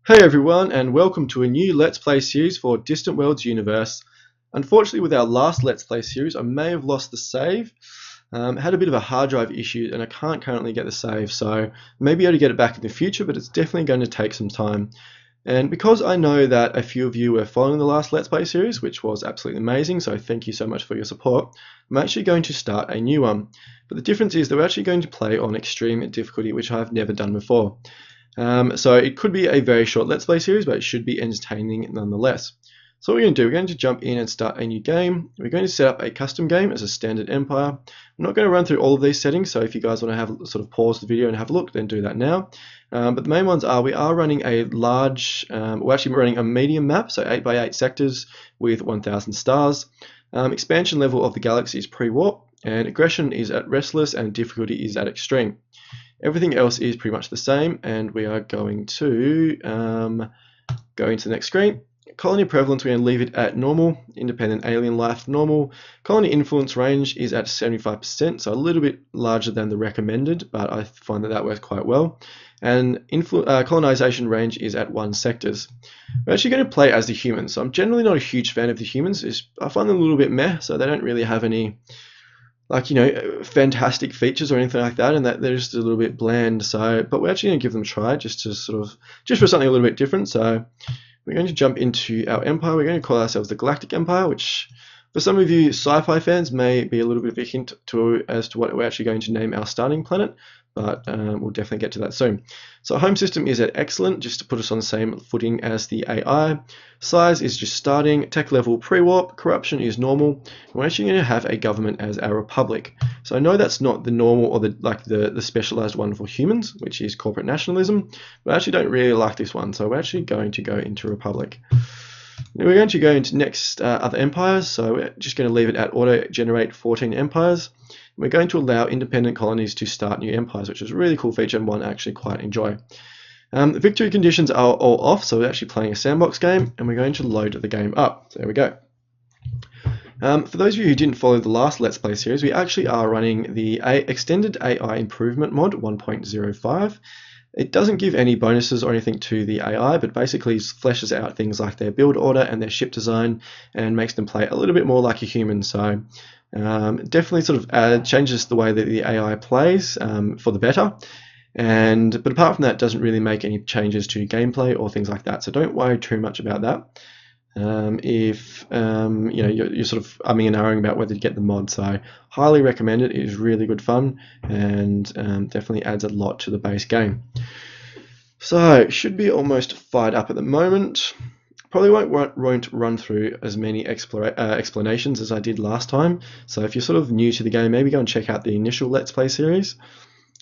Hey everyone, and welcome to a new Let's Play series for Distant Worlds Universe. Unfortunately, with our last Let's Play series, I may have lost the save. Had a bit of a hard drive issue, and I can't currently get the save, so maybe able to get it back in the future, but it's definitely going to take some time. And because I know that a few of you were following the last Let's Play series, which was absolutely amazing, so thank you so much for your support, I'm actually going to start a new one. But the difference is that we're actually going to play on extreme difficulty, which I've never done before. So it could be a very short Let's Play series, but it should be entertaining nonetheless. So what we're going to do, we're going to jump in and start a new game. We're going to set up a custom game as a standard empire. I'm not going to run through all of these settings, so if you guys want to have sort of pause the video and have a look, then do that now. But the main ones are, we are running a large, we're actually running a medium map, so 8x8 sectors with 1000 stars. Expansion level of the galaxy is pre-warp, and aggression is at restless, and difficulty is at extreme. Everything else is pretty much the same, and we are going to go into the next screen. Colony prevalence, we're going to leave it at normal. Independent alien life, normal. Colony influence range is at 75%, so a little bit larger than the recommended, but I find that works quite well. And colonization range is at 1 sectors. We're actually going to play as the humans, so I'm generally not a huge fan of the humans. I find them a little bit meh, so they don't really have any fantastic features or anything like that, and that they're just a little bit bland. So, but we're actually going to give them a try just for something a little bit different. So we're going to jump into our empire. We're going to call ourselves the Galactic Empire, which for some of you sci-fi fans may be a little bit of a hint as to what we're actually going to name our starting planet, but we'll definitely get to that soon. So home system is at excellent, just to put us on the same footing as the AI. Size is just starting. Tech level pre-warp. Corruption is normal. We're actually going to have a government as our republic. So I know that's not the normal or the specialized one for humans, which is corporate nationalism, but I actually don't really like this one. So we're actually going to go into republic. Now we're going to go into next other empires. So we're just going to leave it at auto generate 14 empires. We're going to allow independent colonies to start new empires, which is a really cool feature and one I actually quite enjoy. Victory conditions are all off, so we're actually playing a sandbox game, and we're going to load the game up. So there we go. For those of you who didn't follow the last Let's Play series, we actually are running the Extended AI Improvement mod 1.05. It doesn't give any bonuses or anything to the AI, but basically fleshes out things like their build order and their ship design and makes them play a little bit more like a human. So definitely sort of changes the way that the AI plays for the better. But apart from that, it doesn't really make any changes to gameplay or things like that. So don't worry too much about that. If you're sort of umming and ahhing about whether to get the mod, so highly recommend it. It is really good fun and definitely adds a lot to the base game. So should be almost fired up at the moment. Probably won't run through as many explanations as I did last time. So if you're sort of new to the game, maybe go and check out the initial Let's Play series,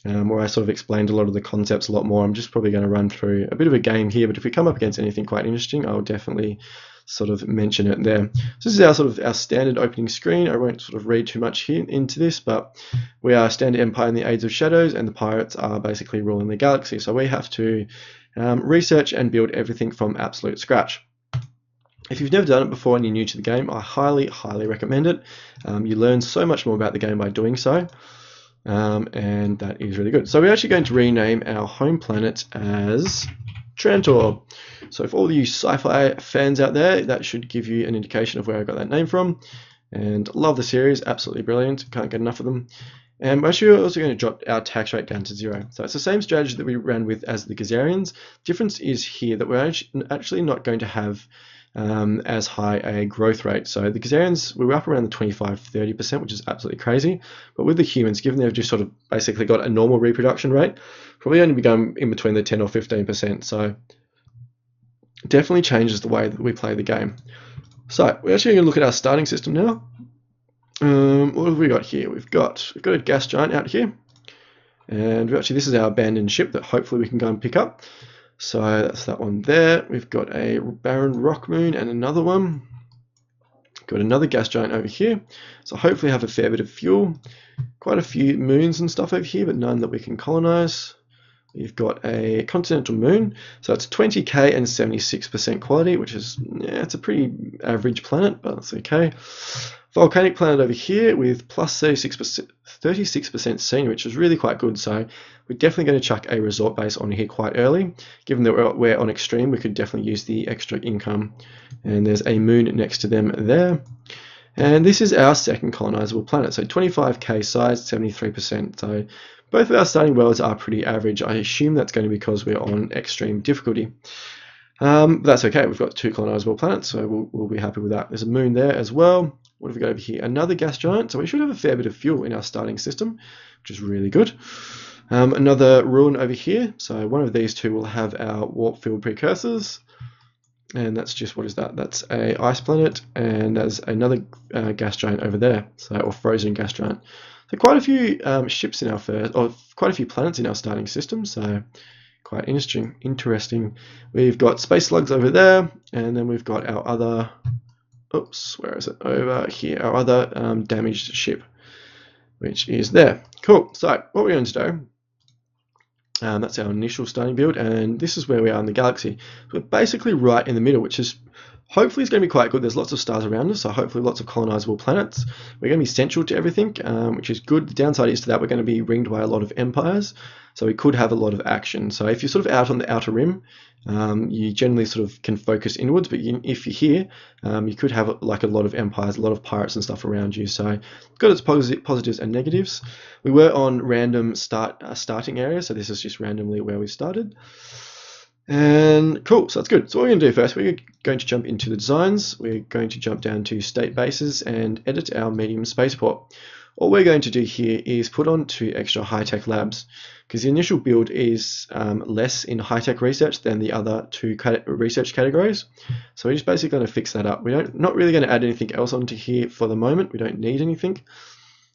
where I sort of explained a lot of the concepts a lot more. I'm just probably going to run through a bit of a game here, but if we come up against anything quite interesting, I'll definitely sort of mention it there. So this is our standard opening screen. I won't sort of read too much here into this, but we are standard empire in the Age of Shadows, and the pirates are basically ruling the galaxy. So we have to research and build everything from absolute scratch. If you've never done it before and you're new to the game, I highly recommend it. You learn so much more about the game by doing so. And that is really good. So we're actually going to rename our home planet as Trantor. So for all you sci-fi fans out there, that should give you an indication of where I got that name from. And love the series, absolutely brilliant, can't get enough of them. And we're actually also going to drop our tax rate down to 0. So it's the same strategy that we ran with as the Gazarians. Difference is here that we're actually not going to have as high a growth rate. So the Gazarians, we were up around the 25-30%, which is absolutely crazy. But with the humans, given they've just sort of basically got a normal reproduction rate, probably only be going in between the 10 or 15%. So definitely changes the way that we play the game. So we're actually going to look at our starting system now. What have we got here? We've got a gas giant out here, and this is our abandoned ship that hopefully we can go and pick up. So that's that one there. We've got a barren rock moon and another one. Got another gas giant over here. So hopefully have a fair bit of fuel. Quite a few moons and stuff over here, but none that we can colonize. We've got a Continental Moon. So it's 20k and 76% quality, which is, it's a pretty average planet, but it's okay. volcanic planet over here with plus 36% senior, which is really quite good. So we're definitely going to chuck a resort base on here quite early. Given that we're on extreme, we could definitely use the extra income. And there's a moon next to them there. And this is our second colonizable planet. So 25k size, 73%. So both of our starting worlds are pretty average. I assume that's going to be because we're on extreme difficulty. But that's okay. We've got 2 colonizable planets, so we'll be happy with that. There's a moon there as well. What have we got over here? Another gas giant. So we should have a fair bit of fuel in our starting system, which is really good. Another ruin over here. So one of these two will have our warp field precursors. And that's just, what is that? That's a ice planet, and there's another gas giant over there, so, or frozen gas giant. So quite a few ships in our first, or quite a few planets in our starting system. So quite interesting. We've got space slugs over there, and then we've got our other. Oops, where is it? Over here, our other damaged ship, which is there. Cool. So what we're going to do. That's our initial starting build, and this is where we are in the galaxy. So we're basically right in the middle, which is hopefully is going to be quite good. There's lots of stars around us, so hopefully lots of colonizable planets. We're going to be central to everything, which is good. The downside is to that we're going to be ringed by a lot of empires, so we could have a lot of action. So if you're sort of out on the outer rim, you generally sort of can focus inwards, but if you're here, you could have like a lot of empires, a lot of pirates and stuff around you. So it's got its positives and negatives. We were on random starting area, so this is just randomly where we started. And cool, so that's good. So what we're going to do first, we're going to jump into the designs. We're going to jump down to state bases and edit our medium spaceport. All we're going to do here is put on 2 extra high-tech labs, because the initial build is less in high-tech research than the other 2 research categories. So we're just basically going to fix that up. We're not really going to add anything else onto here for the moment. We don't need anything.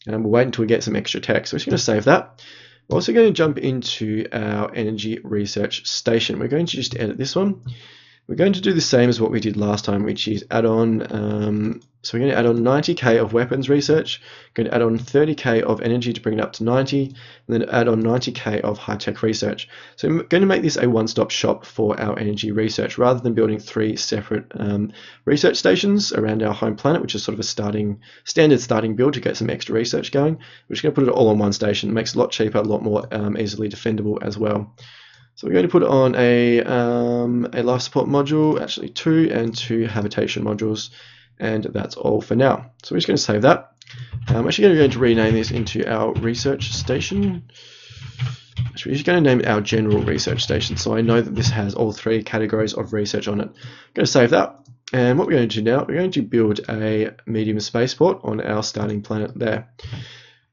We'll wait until we get some extra tech. So we're just going to save that. We're also going to jump into our energy research station. We're going to just edit this one. We're going to do the same as what we did last time, which is add on, so we're going to add on 90k of weapons research, going to add on 30k of energy to bring it up to 90, and then add on 90k of high-tech research. So I'm going to make this a one-stop shop for our energy research, rather than building 3 separate research stations around our home planet, which is sort of a standard starting build to get some extra research going. We're just going to put it all on one station. It makes it a lot cheaper, a lot more easily defendable as well. So we're going to put on a life support module, actually 2, and 2 habitation modules, and that's all for now. So we're just going to save that. I'm actually going to rename this into our research station. Actually, we're just going to name it our general research station, so I know that this has all 3 categories of research on it. I'm going to save that, and what we're going to do now, we're going to build a medium spaceport on our starting planet there.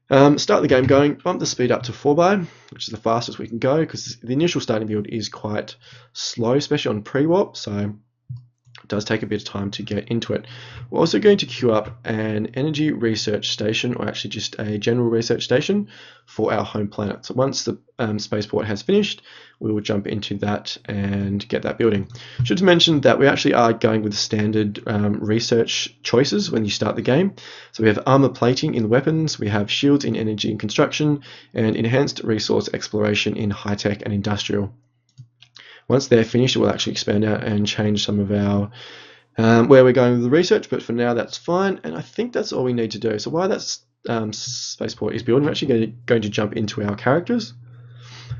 Start the game going, bump the speed up to 4x, which is the fastest we can go, because the initial starting build is quite slow, especially on pre-warp, so it does take a bit of time to get into it. We're also going to queue up an energy research station, or actually just a general research station for our home planet. So once the spaceport has finished, we will jump into that and get that building. Should mention that we actually are going with standard research choices when you start the game. So we have armor plating in weapons, we have shields in energy and construction, and enhanced resource exploration in high-tech and industrial. Once they're finished, we'll actually expand out and change some of our where we're going with the research, but for now that's fine, and I think that's all we need to do. So while that spaceport is building, we're actually going to jump into our characters.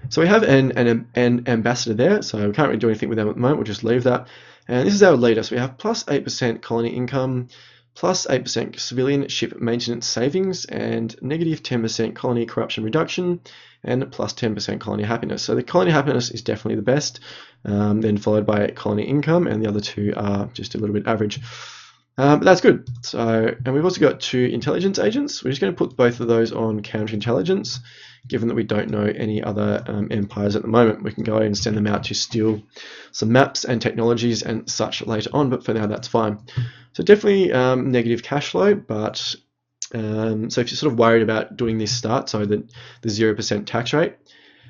So we have an ambassador there, so we can't really do anything with them at the moment, we'll just leave that. And this is our leader, so we have plus 8% colony income, plus 8% civilian ship maintenance savings, and negative 10% colony corruption reduction, and plus 10% colony happiness. So the colony happiness is definitely the best, then followed by colony income, and the other 2 are just a little bit average. But that's good. So, and we've also got 2 intelligence agents. We're just going to put both of those on counterintelligence, given that we don't know any other empires at the moment. We can go ahead and send them out to steal some maps and technologies and such later on, but for now that's fine. So definitely negative cash flow, but so if you're sort of worried about doing this start, so the 0% tax rate,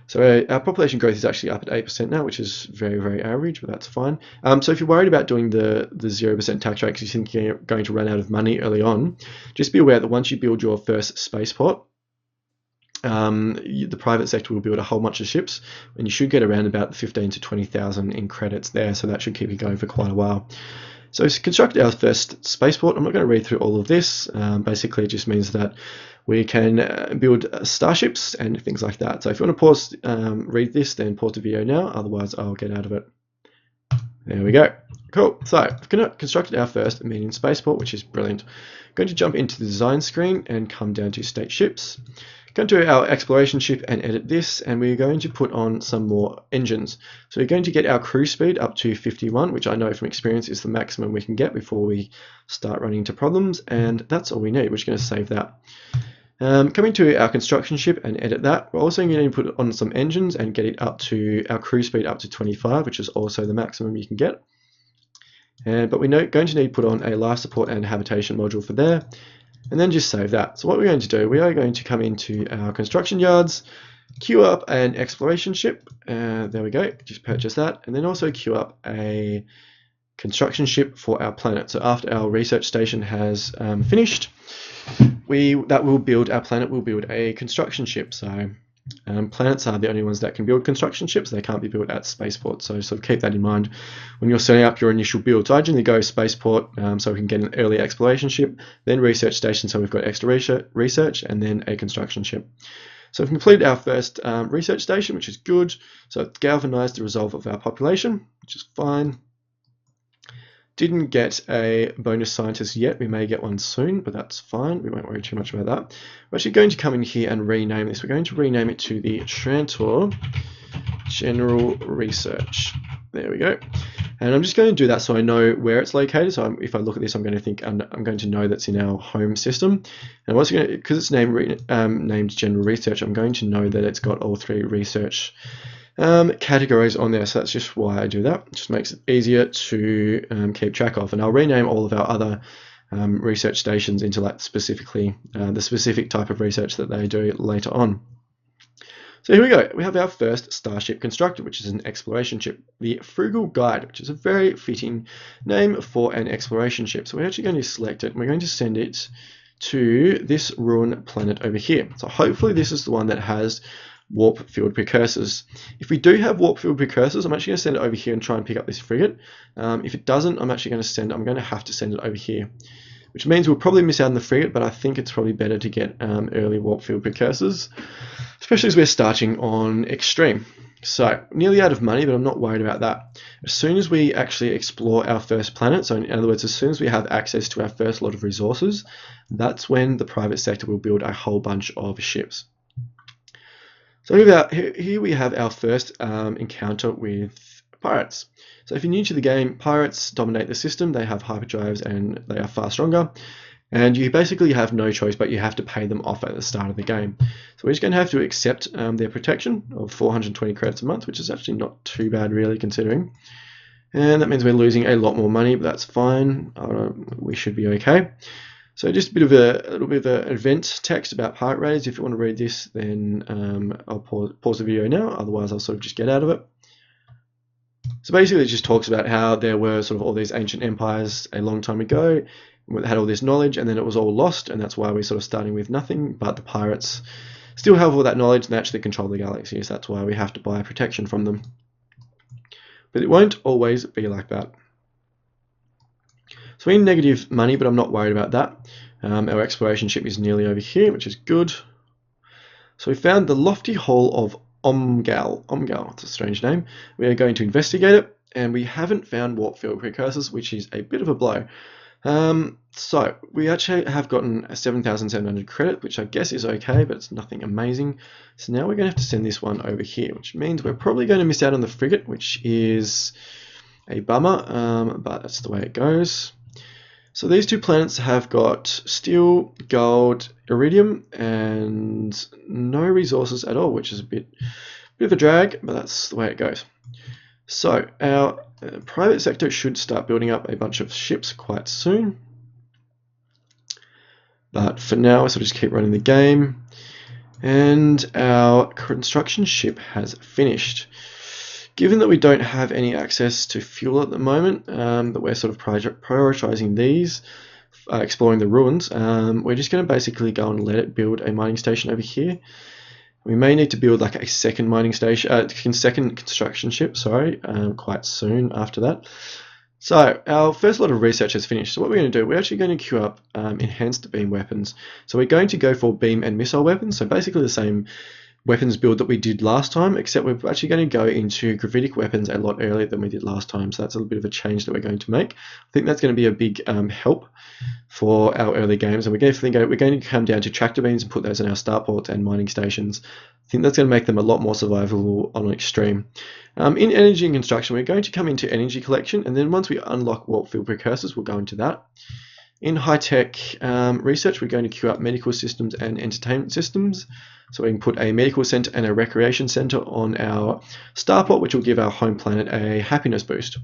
so our population growth is actually up at 8% now, which is very, very average, but that's fine. So if you're worried about doing the 0% tax rate because you think you're going to run out of money early on, just be aware that once you build your first spaceport, the private sector will build a whole bunch of ships, and you should get around about 15 to 20,000 in credits there, so that should keep you going for quite a while. So we constructed our first spaceport. I'm not going to read through all of this. Basically, it just means that we can build starships and things like that. So if you want to pause, read this, then pause the video now. Otherwise, I'll get out of it. There we go. Cool. So we've constructed our first medium spaceport, which is brilliant. I'm going to jump into the design screen and come down to state ships. Go to our exploration ship and edit this, and we're going to put on some more engines. So we're going to get our cruise speed up to 51, which I know from experience is the maximum we can get before we start running into problems, and that's all we need. We're just going to save that. Coming to our construction ship and edit that, we're also going to put on some engines and get it up to our cruise speed up to 25, which is also the maximum you can get. But we're going to need to put on a life support and habitation module for there, and then just save that. So what we're going to do, we are going to come into our construction yards, queue up an exploration ship, there we go, just purchase that, and then also queue up a construction ship for our planet. So after our research station has finished, that will build our planet, will build a construction ship. So planets are the only ones that can build construction ships. They can't be built at spaceports, so sort of keep that in mind when you're setting up your initial build. So I generally go spaceport, so we can get an early exploration ship, then research station, so we've got extra research, and then a construction ship. So we've completed our first research station, which is good. So it's galvanized the resolve of our population, which is fine. Didn't get a bonus scientist yet. We may get one soon, but that's fine. We won't worry too much about that. We're actually going to come in here and rename this. We're going to rename it to the Trantor General Research. There we go. And I'm just going to do that so I know where it's located. So if I look at this, I'm going to know that's in our home system. And what's going to, because it's named General Research, I'm going to know that it's got all three research categories on there, so that's just why I do that. It just makes it easier to keep track of, and I'll rename all of our other research stations into like specifically the specific type of research that they do later on. So here we go, we have our first starship constructed, which is an exploration ship, the Frugal Guide, which is a very fitting name for an exploration ship. So we're actually going to select it and we're going to send it to this ruin planet over here. So hopefully this is the one that has warp field precursors. If we do have warp field precursors, I'm actually going to send it over here and try and pick up this frigate. If it doesn't, I'm going to have to send it over here, which means we'll probably miss out on the frigate, but I think it's probably better to get early warp field precursors, especially as we're starting on extreme. So nearly out of money, but I'm not worried about that. As soon as we actually explore our first planet, so in other words, as soon as we have access to our first lot of resources, that's when the private sector will build a whole bunch of ships. So here we have our first encounter with pirates. So if you're new to the game, pirates dominate the system. They have hyperdrives and they are far stronger. And you basically have no choice, but you have to pay them off at the start of the game. So we're just going to have to accept their protection of 420 credits a month, which is actually not too bad really considering. And that means we're losing a lot more money, but that's fine. We should be okay. So just a little bit of an event text about pirate raids. If you want to read this, then I'll pause the video now. Otherwise, I'll sort of just get out of it. So basically, it just talks about how there were sort of all these ancient empires a long time ago, that had all this knowledge, and then it was all lost, and that's why we're sort of starting with nothing. But the pirates still have all that knowledge, and they actually control the galaxy. So that's why we have to buy protection from them. But it won't always be like that. So we're in negative money, but I'm not worried about that. Our exploration ship is nearly over here, which is good. So we found the lofty hall of Omgal. Omgal, it's a strange name. We are going to investigate it, and we haven't found warp field precursors, which is a bit of a blow. So we actually have gotten a 7,700 credit, which I guess is okay, but it's nothing amazing. So now we're going to have to send this one over here, which means we're probably going to miss out on the frigate, which is a bummer, but that's the way it goes. So these two planets have got steel, gold, iridium, and no resources at all, which is a bit of a drag, but that's the way it goes. So our private sector should start building up a bunch of ships quite soon. But for now, I sort of just keep running the game. And our construction ship has finished. Given that we don't have any access to fuel at the moment, that we're sort of prioritizing these, exploring the ruins, we're just going to basically go and let it build a mining station over here. We may need to build like a second mining station, second construction ship, sorry, quite soon after that. So our first lot of research has finished. So what we're going to do, we're actually going to queue up enhanced beam weapons. So we're going to go for beam and missile weapons. So basically the same weapons build that we did last time, except we're actually going to go into gravitic weapons a lot earlier than we did last time. So that's a little bit of a change that we're going to make. I think that's going to be a big help for our early games. And we're going to come down to tractor beams and put those in our starports and mining stations. I think that's going to make them a lot more survivable on an extreme. In energy and construction, we're going to come into energy collection, and then once we unlock warp field precursors, we'll go into that. In high-tech research, we're going to queue up medical systems and entertainment systems. So we can put a medical center and a recreation center on our starport, which will give our home planet a happiness boost.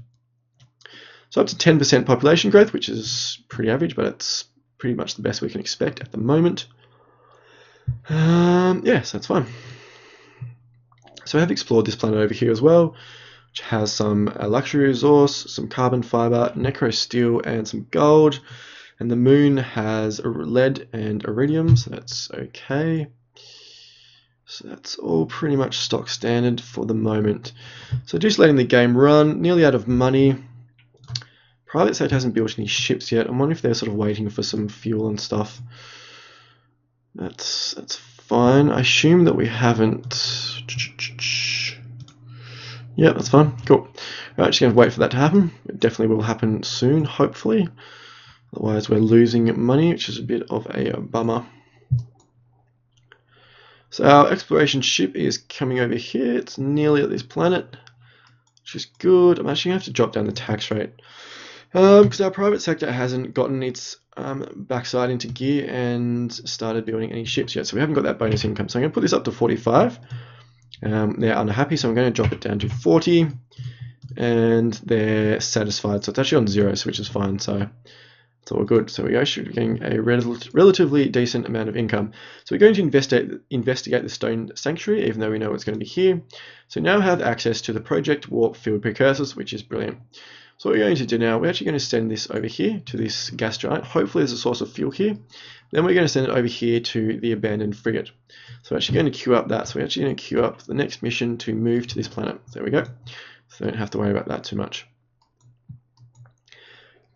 So up to 10% population growth, which is pretty average, but it's pretty much the best we can expect at the moment. Yes, that's fine. So I have explored this planet over here as well, which has some luxury resource, some carbon fiber, necro steel, and some gold. And the moon has lead and iridium, so that's okay. So that's all pretty much stock standard for the moment. So just letting the game run, nearly out of money. Private sector hasn't built any ships yet. I'm wondering if they're sort of waiting for some fuel and stuff. That's fine. I assume that we haven't. Yeah, that's fine. Cool. We're actually going to wait for that to happen. It definitely will happen soon, hopefully. Otherwise, we're losing money, which is a bit of a bummer. So our exploration ship is coming over here. It's nearly at this planet, which is good. I'm actually going to have to drop down the tax rate because our private sector hasn't gotten its backside into gear and started building any ships yet. So we haven't got that bonus income. So I'm going to put this up to 45. They're unhappy, so I'm going to drop it down to 40. And they're satisfied. So it's actually on 0, which is fine. So it's all good. So we should be getting a relatively decent amount of income. So we're going to investigate the stone sanctuary, even though we know it's going to be here. So now have access to the project warp field precursors, which is brilliant. So what we're going to do now, we're actually going to send this over here to this gas giant. Hopefully there's a source of fuel here. Then we're going to send it over here to the abandoned frigate. So we're actually going to queue up that. So we're actually going to queue up the next mission to move to this planet. There we go. So don't have to worry about that too much.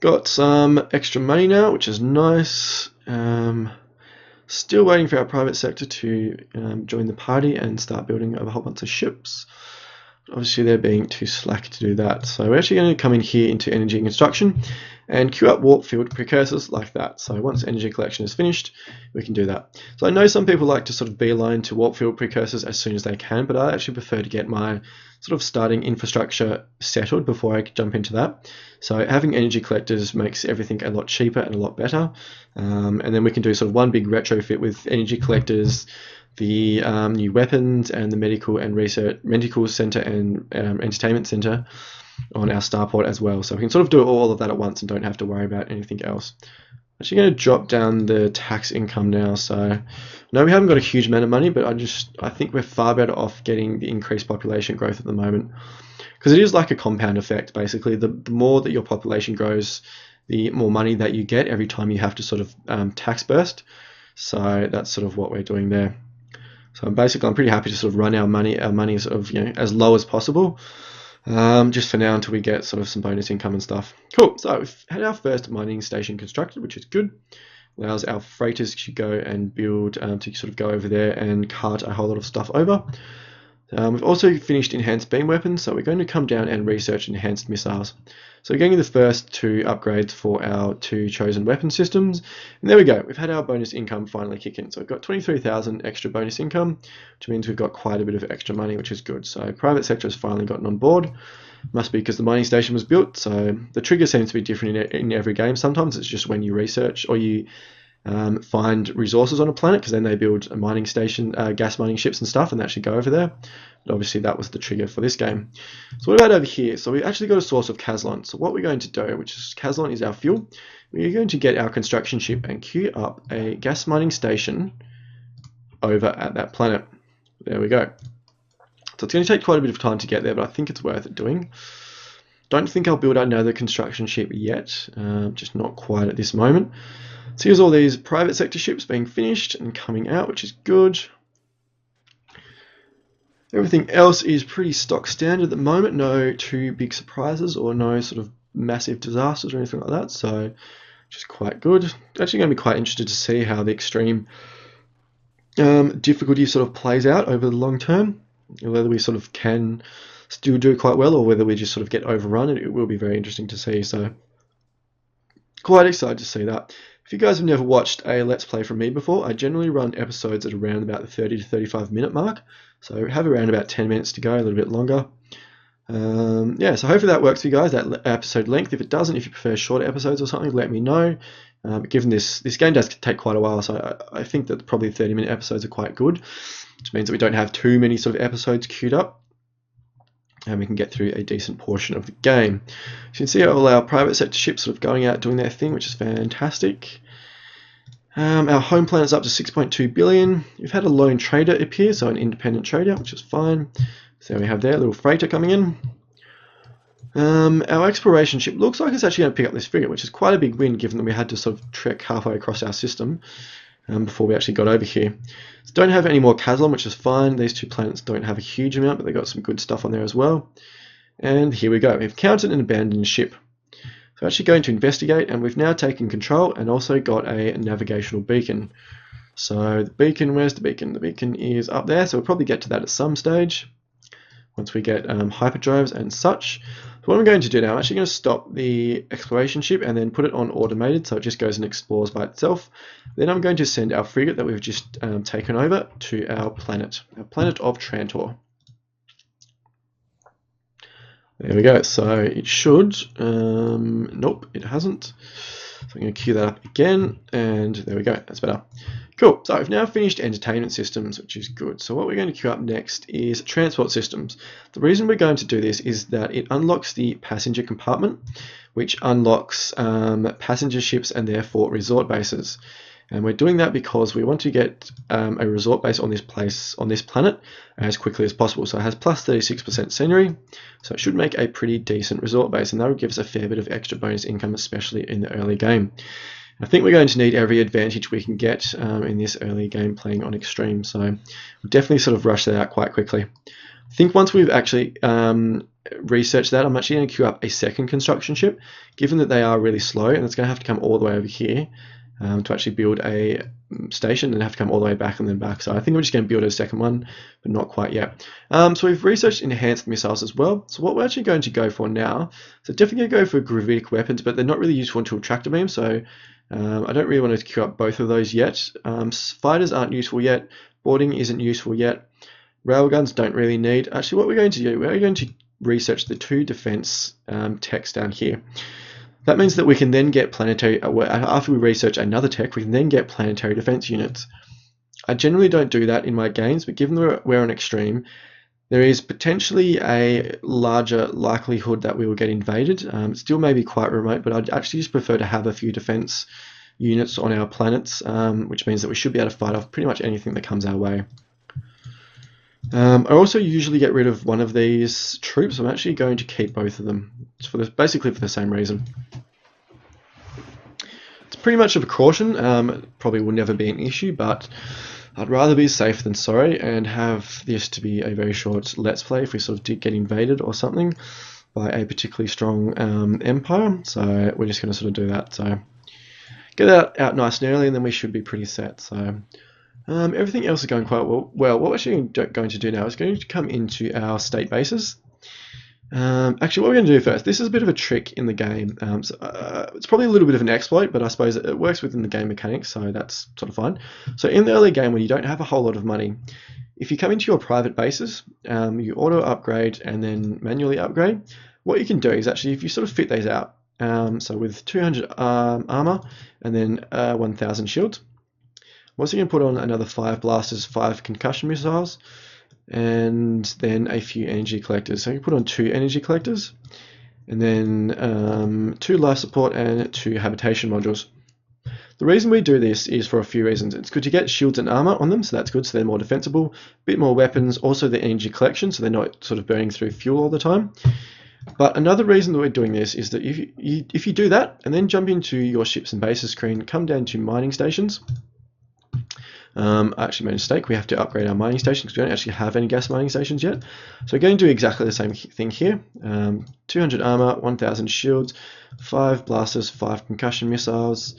Got some extra money now, which is nice. Still waiting for our private sector to join the party and start building a whole bunch of ships. Obviously they're being too slack to do that. So we're actually going to come in here into energy and construction and queue up warp field precursors like that. So once energy collection is finished, we can do that. So I know some people like to sort of beeline to warp field precursors as soon as they can, but I actually prefer to get my sort of starting infrastructure settled before I jump into that. So having energy collectors makes everything a lot cheaper and a lot better. And then we can do sort of one big retrofit with energy collectors, the new weapons, and the medical and research medical center and entertainment center on our starport as well. So we can sort of do all of that at once and don't have to worry about anything else. I'm actually going to drop down the tax income now. So no, we haven't got a huge amount of money, but I think we're far better off getting the increased population growth at the moment, because it is like a compound effect. Basically, the more that your population grows, the more money that you get every time you have to sort of tax burst. So that's sort of what we're doing there. So basically, I'm pretty happy to sort of run our money sort of, as low as possible, just for now until we get sort of some bonus income and stuff. Cool. So we've had our first mining station constructed, which is good. Allows our freighters to go and build to sort of go over there and cart a whole lot of stuff over. We've also finished enhanced beam weapons, so we're going to come down and research enhanced missiles. So we're getting the first 2 upgrades for our 2 chosen weapon systems, and there we go. We've had our bonus income finally kick in. So we've got 23,000 extra bonus income, which means we've got quite a bit of extra money, which is good. So private sector has finally gotten on board. Must be because the mining station was built. So the trigger seems to be different in every game. Sometimes it's just when you research or you find resources on a planet, because then they build a mining station, gas mining ships and stuff, and they actually go over there. But obviously that was the trigger for this game. So what about over here? So we actually got a source of Caslon. So what we're going to do, which is Caslon is our fuel, we're going to get our construction ship and queue up a gas mining station over at that planet. There we go. So it's going to take quite a bit of time to get there, but I think it's worth it doing. Don't think I'll build another construction ship yet, just not quite at this moment. So here's all these private sector ships being finished and coming out, which is good. Everything else is pretty stock standard at the moment. No too big surprises or no sort of massive disasters or anything like that, so which is quite good. Actually going to be quite interested to see how the extreme difficulty sort of plays out over the long term, whether we sort of can still do quite well or whether we just sort of get overrun. It will be very interesting to see, so quite excited to see that. If you guys have never watched a Let's Play from me before, I generally run episodes at around about the 30 to 35 minute mark, so have around about 10 minutes to go, a little bit longer. Yeah, so hopefully that works for you guys, that episode length. If it doesn't, if you prefer shorter episodes or something, let me know. Given this game does take quite a while, so I think that probably 30-minute episodes are quite good, which means that we don't have too many sort of episodes queued up, and we can get through a decent portion of the game. You can see all our private sector ships sort of going out doing their thing, which is fantastic. Our home planet's up to 6.2 billion. We've had a lone trader appear, so an independent trader, which is fine. So we have there a little freighter coming in. Our exploration ship looks like it's actually going to pick up this frigate, which is quite a big win given that we had to sort of trek halfway across our system before we actually got over here. So don't have any more Caslon, which is fine. These two planets don't have a huge amount, but they got some good stuff on there as well. And here we go. We've counted an abandoned ship. So actually going to investigate, and we've now taken control and also got a navigational beacon. So the beacon, where's the beacon? The beacon is up there, so we'll probably get to that at some stage once we get hyperdrives and such. So what I'm going to do now, I'm actually going to stop the exploration ship and then put it on automated, so it just goes and explores by itself. Then I'm going to send our frigate that we've just taken over to our planet of Trantor. There we go, so it should, nope, it hasn't. So I'm going to queue that up again, and there we go, that's better. Cool, so I've now finished entertainment systems, which is good. So what we're going to queue up next is transport systems. The reason we're going to do this is that it unlocks the passenger compartment, which unlocks passenger ships and therefore resort bases. And we're doing that because we want to get a resort base on this planet as quickly as possible. So it has plus 36% scenery, so it should make a pretty decent resort base, and that will give us a fair bit of extra bonus income, especially in the early game. I think we're going to need every advantage we can get in this early game playing on extreme, so we'll definitely sort of rush that out quite quickly. I think once we've actually researched that, I'm actually going to queue up a second construction ship, given that they are really slow, and it's going to have to come all the way over here to actually build a station and have to come all the way back and then back. So I think we're just going to build a second one, but not quite yet. So we've researched enhanced missiles as well. So what we're actually going to go for now, so definitely going to go for gravitic weapons, but they're not really useful until tractor beam, so I don't really want to queue up both of those yet. Fighters aren't useful yet. Boarding isn't useful yet. Railguns don't really need. Actually, what we're going to do, we're going to research the two defense techs down here. That means that we can then get planetary, after we research another tech, we can then get planetary defense units. I generally don't do that in my games, but given that we're on extreme, there is potentially a larger likelihood that we will get invaded. It still may be quite remote, but I'd actually just prefer to have a few defense units on our planets, which means that we should be able to fight off pretty much anything that comes our way. I also usually get rid of one of these troops. I'm actually going to keep both of them, basically for the same reason. It's pretty much a precaution. It probably will never be an issue, but I'd rather be safe than sorry and have this to be a very short let's play if we sort of did get invaded or something by a particularly strong empire. So we're just going to sort of do that. So get that out nice and early, and then we should be pretty set. So everything else is going quite well. What we're actually going to do now is going to come into our state bases. Actually, what we're going to do first, this is a bit of a trick in the game. It's probably a little bit of an exploit, but I suppose it works within the game mechanics, so that's sort of fine. So in the early game, when you don't have a whole lot of money, if you come into your private bases, you auto upgrade and then manually upgrade. What you can do is actually, if you sort of fit these out, so with 200 armor and then 1000 shields, once you can put on another 5 blasters, 5 concussion missiles, and then a few energy collectors. So you put on 2 energy collectors, and then 2 life support and 2 habitation modules. The reason we do this is for a few reasons. It's good to get shields and armor on them, so that's good, so they're more defensible. A bit more weapons, also the energy collection, so they're not sort of burning through fuel all the time. But another reason that we're doing this is that if you do that, and then jump into your ships and bases screen, come down to mining stations, I actually made a mistake. We have to upgrade our mining station because we don't actually have any gas mining stations yet. So we're going to do exactly the same thing here. 200 armor, 1000 shields, 5 blasters, 5 concussion missiles,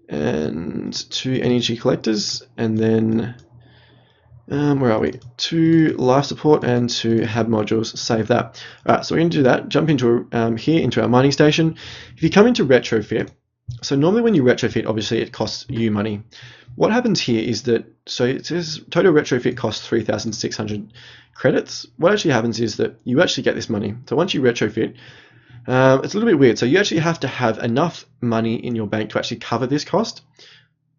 and 2 energy collectors, and then where are we? 2 life support and 2 hab modules. Save that. Alright, so we're going to do that. Jump into here into our mining station. If you come into retrofit, so normally when you retrofit, obviously it costs you money. What happens here is that, so it says total retrofit costs 3,600 credits. What actually happens is that you actually get this money. So once you retrofit, it's a little bit weird. So you actually have to have enough money in your bank to actually cover this cost.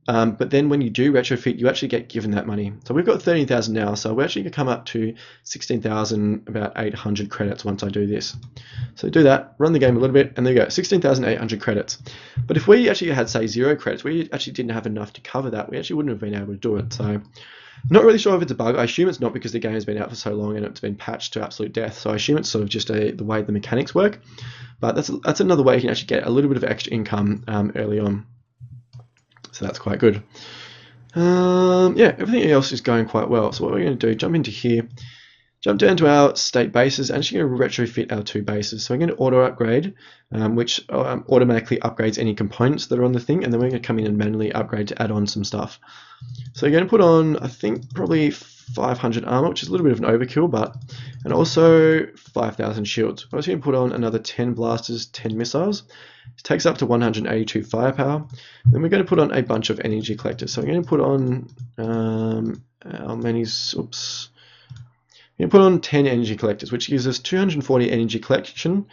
But then when you do retrofit, you actually get given that money. So we've got 13,000 now, so we're actually going to come up to 16,000, about 800 credits once I do this. So do that, run the game a little bit, and there you go, 16,800 credits. But if we actually had, say, 0 credits, we actually didn't have enough to cover that, we actually wouldn't have been able to do it. So not really sure if it's a bug. I assume it's not, because the game has been out for so long and it's been patched to absolute death. So I assume it's sort of just the way the mechanics work. But that's another way you can actually get a little bit of extra income early on. So that's quite good. Yeah, everything else is going quite well. So what we're going to do, jump into here, jump down to our state bases, and actually going to retrofit our 2 bases. So we're going to auto upgrade, which automatically upgrades any components that are on the thing, and then we're going to come in and manually upgrade to add on some stuff. So you're going to put on, I think, probably 500 armor, which is a little bit of an overkill, and also 5,000 shields. We're also going to put on another 10 blasters, 10 missiles. It takes up to 182 firepower. Then we're going to put on a bunch of energy collectors. So I'm going to put on how many? Oops. We're going to put on 10 energy collectors, which gives us 240 energy collection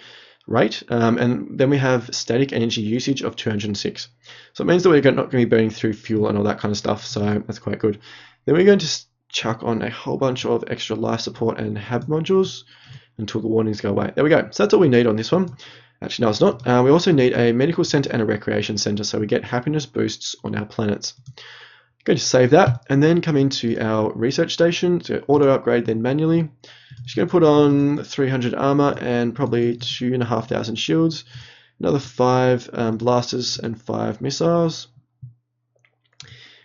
rate, and then we have static energy usage of 206. So it means that we're not going to be burning through fuel and all that kind of stuff. So that's quite good. Then we're going to chuck on a whole bunch of extra life support and hab modules until the warnings go away. There we go. So that's all we need on this one. Actually, no, it's not. We also need a medical center and a recreation center, so we get happiness boosts on our planets. Going to save that, and then come into our research station to auto upgrade, then manually. Just going to put on 300 armor and probably 2,500 shields, another 5 blasters and 5 missiles.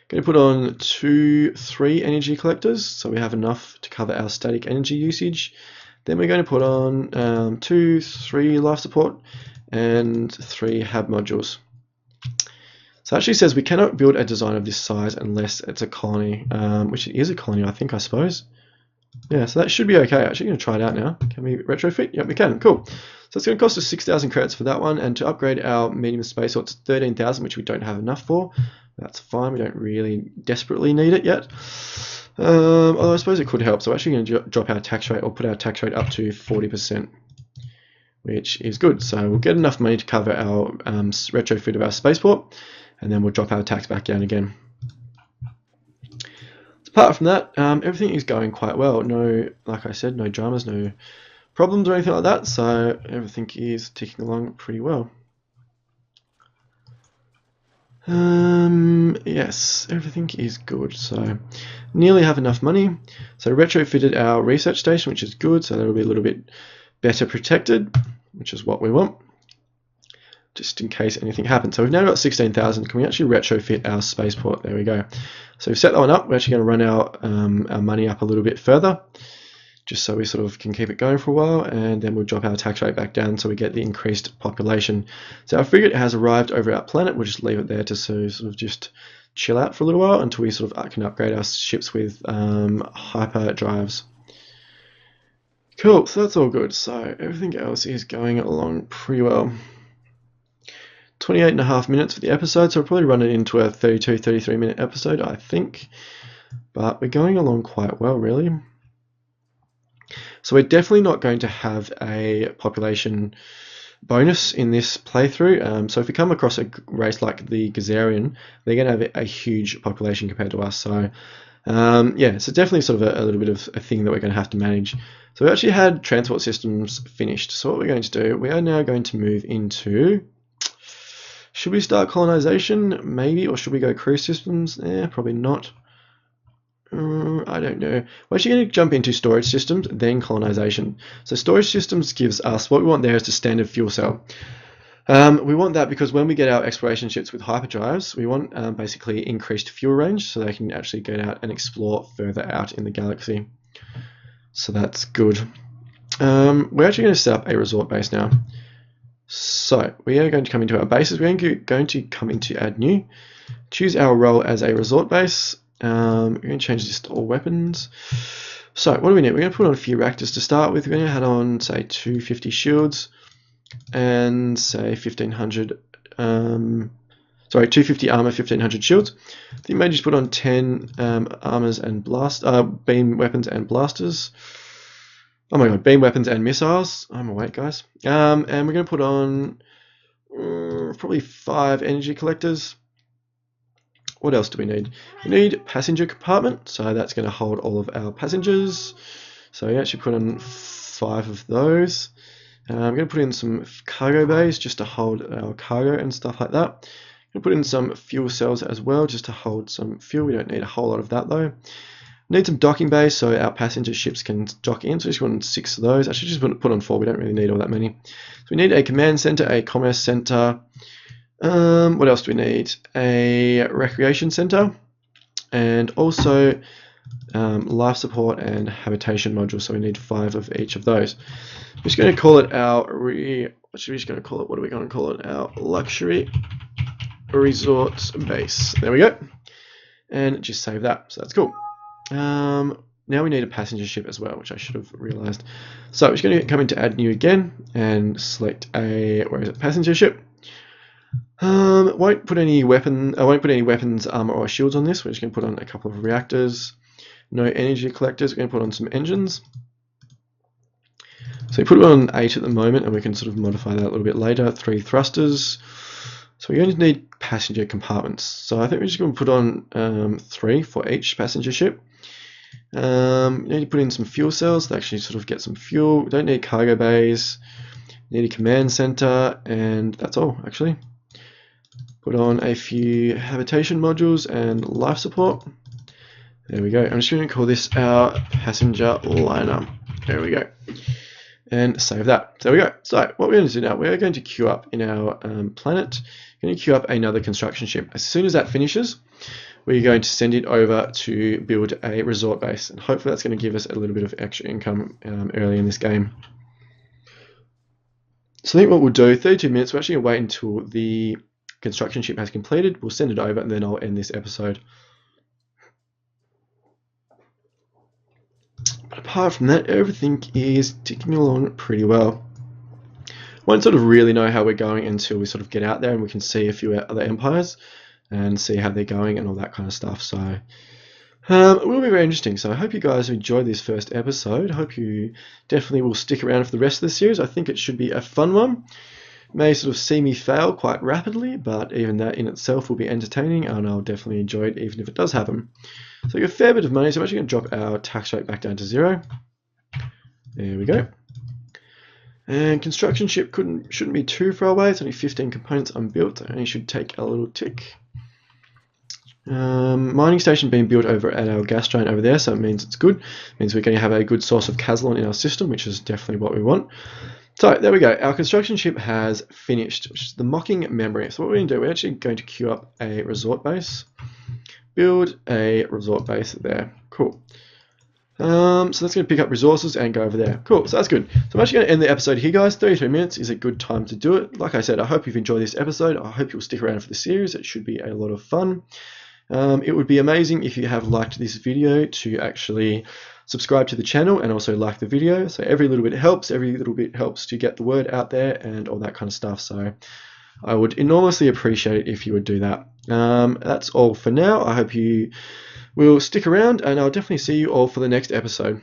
Going to put on 3 energy collectors, so we have enough to cover our static energy usage. Then we're going to put on 3 life support and 3 hab modules. So it actually says we cannot build a design of this size unless it's a colony, which it is a colony, I suppose. Yeah, so that should be okay. Actually, going to try it out now. Can we retrofit? Yep, we can. Cool. So it's going to cost us 6,000 credits for that one, and to upgrade our medium space, so it's 13,000, which we don't have enough for. That's fine. We don't really desperately need it yet. Although I suppose it could help. So we're actually going to drop our tax rate, or put our tax rate up to 40%, which is good. So we'll get enough money to cover our retrofit of our spaceport, and then we'll drop our tax back down again. Apart from that, everything is going quite well. No, like I said, no dramas, no problems or anything like that. So everything is ticking along pretty well. Yes, everything is good. So nearly have enough money. So retrofitted our research station, which is good. So that'll be a little bit better protected, which is what we want, just in case anything happens. So we've now got 16,000. Can we actually retrofit our spaceport? There we go. So we've set that one up. We're actually going to run our money up a little bit further, just so we sort of can keep it going for a while, and then we'll drop our tax rate back down so we get the increased population. So our frigate has arrived over our planet. We'll just leave it there to sort of just chill out for a little while until we sort of can upgrade our ships with hyper drives. Cool, so that's all good. So everything else is going along pretty well. 28.5 minutes for the episode, so we'll probably run it into a 33 minute episode, I think. But we're going along quite well, really. So we're definitely not going to have a population bonus in this playthrough. So if we come across a race like the Gazarian, they're going to have a huge population compared to us. So yeah, so definitely sort of a little bit of a thing that we're going to have to manage. So we actually had transport systems finished. So what we're going to do, we are now going to move into... Should we start colonization? Maybe, or should we go cruise systems? Probably not. I don't know. We're actually going to jump into storage systems, then colonization. So storage systems gives us, what we want there is the standard fuel cell. We want that because when we get our exploration ships with hyperdrives, we want basically increased fuel range so they can actually get out and explore further out in the galaxy. So that's good. We're actually going to set up a resort base now. So we are going to come into our bases. We're going to come into add new, choose our role as a resort base. We're going to change this to all weapons. So what do we need? We're going to put on a few reactors to start with. We're going to add on, say, 250 shields and say 1500. 250 armor, 1500 shields. I think maybe just put on 10 armors and beam weapons and blasters. Oh my god, beam weapons and missiles. I'm awake, guys. And we're going to put on probably 5 energy collectors. What else do we need? We need passenger compartment, so that's going to hold all of our passengers. So we actually put on 5 of those. I'm going to put in some cargo bays just to hold our cargo and stuff like that. I'm going to put in some fuel cells as well just to hold some fuel. We don't need a whole lot of that though. We need some docking bays so our passenger ships can dock in. So just want 6 of those. Actually, just put on 4. We don't really need all that many. So we need a command center, a commerce center. What else do we need? A recreation center, and also life support and habitation modules. So we need 5 of each of those. We're just going to call it our what should we just going to call it? What are we going to call it? Our luxury resort base. There we go. And just save that. So that's cool. Now we need a passenger ship as well, which I should have realized. So we're just going to come into add new again and select a passenger ship. Won't put any weapons, armor, or shields on this. We're just going to put on a couple of reactors. No energy collectors. We're going to put on some engines. So we put it on 8 at the moment, and we can sort of modify that a little bit later. 3 thrusters. So we're going to need passenger compartments. So I think we're just going to put on 3 for each passenger ship. We need to put in some fuel cells to actually sort of get some fuel. We don't need cargo bays. We need a command center, and that's all actually. Put on a few habitation modules and life support. There we go. I'm just going to call this our passenger liner. There we go. And save that. There we go. So what we're going to do now, we're going to queue up in our planet. We're going to queue up another construction ship. As soon as that finishes, we're going to send it over to build a resort base. And hopefully that's going to give us a little bit of extra income early in this game. So I think what we'll do, 32 minutes, we're actually going to wait until the construction ship has completed. We'll send it over and then I'll end this episode. But apart from that, everything is ticking along pretty well. Won't sort of really know how we're going until we sort of get out there and we can see a few other empires and see how they're going and all that kind of stuff. So it will be very interesting. So I hope you guys enjoyed this first episode. I hope you definitely will stick around for the rest of the series. I think it should be a fun one. May sort of see me fail quite rapidly, but even that in itself will be entertaining and I'll definitely enjoy it even if it does happen. So we get a fair bit of money, so I'm actually going to drop our tax rate back down to 0. There we go. And construction ship shouldn't be too far away. It's only 15 components unbuilt. It only should take a little tick. Mining station being built over at our gas giant over there, so it means it's good. It means we're going to have a good source of Caslon in our system, which is definitely what we want. So there we go. Our construction ship has finished, which is the Mocking Memory. So what we're going to do, we're actually going to queue up a resort base. Build a resort base there. Cool. So that's going to pick up resources and go over there. Cool, so that's good. So I'm actually going to end the episode here, guys. 32 minutes is a good time to do it. Like I said, I hope you've enjoyed this episode. I hope you'll stick around for the series. It should be a lot of fun. It would be amazing if you have liked this video to actually subscribe to the channel and also like the video. So every little bit helps. Every little bit helps to get the word out there and all that kind of stuff. So I would enormously appreciate it if you would do that. That's all for now. I hope you will stick around and I'll definitely see you all for the next episode.